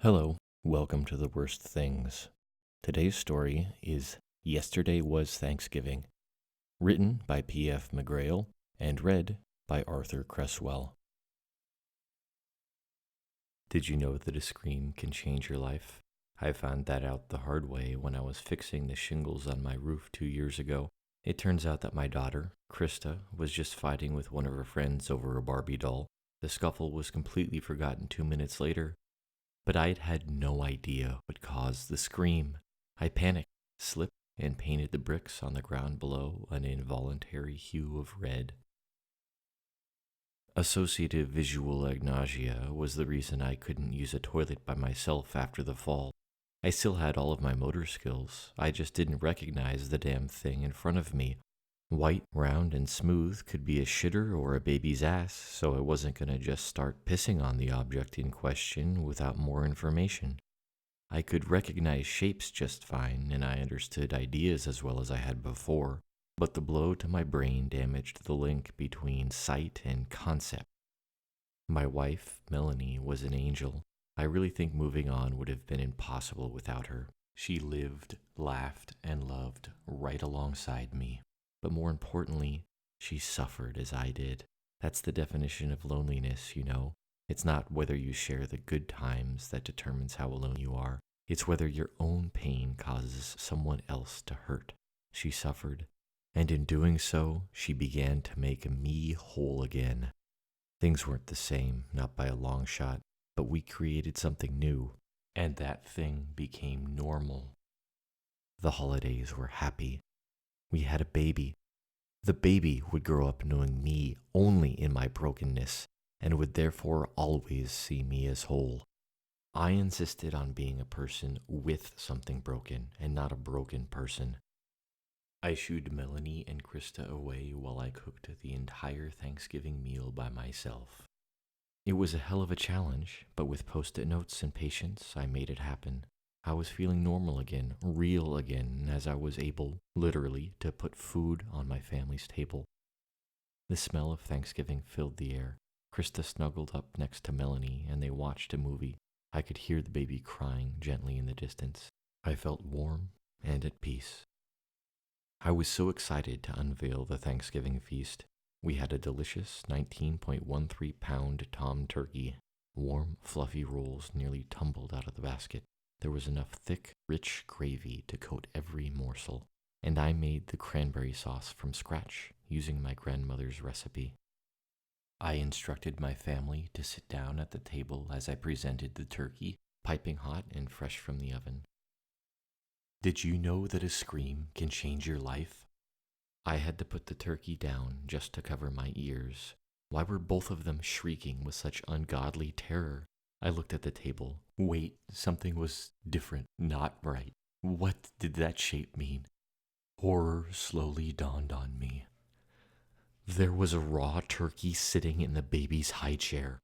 Hello, welcome to The Worst Things. Today's story is Yesterday Was Thanksgiving, written by P.F. McGrail and read by Arthur Cresswell. Did you know that a scream can change your life? I found that out the hard way when I was fixing the shingles on my roof 2 years ago. It turns out that my daughter, Krista, was just fighting with one of her friends over a Barbie doll. The scuffle was completely forgotten 2 minutes later, but I'd had no idea what caused the scream. I panicked, slipped, and painted the bricks on the ground below an involuntary hue of red. Associative visual agnosia was the reason I couldn't use a toilet by myself after the fall. I still had all of my motor skills, I just didn't recognize the damn thing in front of me. White, round, and smooth could be a shitter or a baby's ass, so I wasn't gonna just start pissing on the object in question without more information. I could recognize shapes just fine, and I understood ideas as well as I had before, but the blow to my brain damaged the link between sight and concept. My wife, Melanie, was an angel. I really think moving on would have been impossible without her. She lived, laughed, and loved right alongside me. But more importantly, she suffered as I did. That's the definition of loneliness, you know. It's not whether you share the good times that determines how alone you are. It's whether your own pain causes someone else to hurt. She suffered, and in doing so, she began to make me whole again. Things weren't the same, not by a long shot, but we created something new, and that thing became normal. The holidays were happy. We had a baby. The baby would grow up knowing me only in my brokenness, and would therefore always see me as whole. I insisted on being a person with something broken, and not a broken person. I shooed Melanie and Krista away while I cooked the entire Thanksgiving meal by myself. It was a hell of a challenge, but with post-it notes and patience, I made it happen. I was feeling normal again, real again, as I was able, literally, to put food on my family's table. The smell of Thanksgiving filled the air. Krista snuggled up next to Melanie, and they watched a movie. I could hear the baby crying gently in the distance. I felt warm and at peace. I was so excited to unveil the Thanksgiving feast. We had a delicious 19.13-pound tom turkey. Warm, fluffy rolls nearly tumbled out of the basket. There was enough thick, rich gravy to coat every morsel, and I made the cranberry sauce from scratch using my grandmother's recipe. I instructed my family to sit down at the table as I presented the turkey, piping hot and fresh from the oven. Did you know that a scream can change your life? I had to put the turkey down just to cover my ears. Why were both of them shrieking with such ungodly terror? I looked at the table. Wait, something was different, not right. What did that shape mean? Horror slowly dawned on me. There was a raw turkey sitting in the baby's high chair.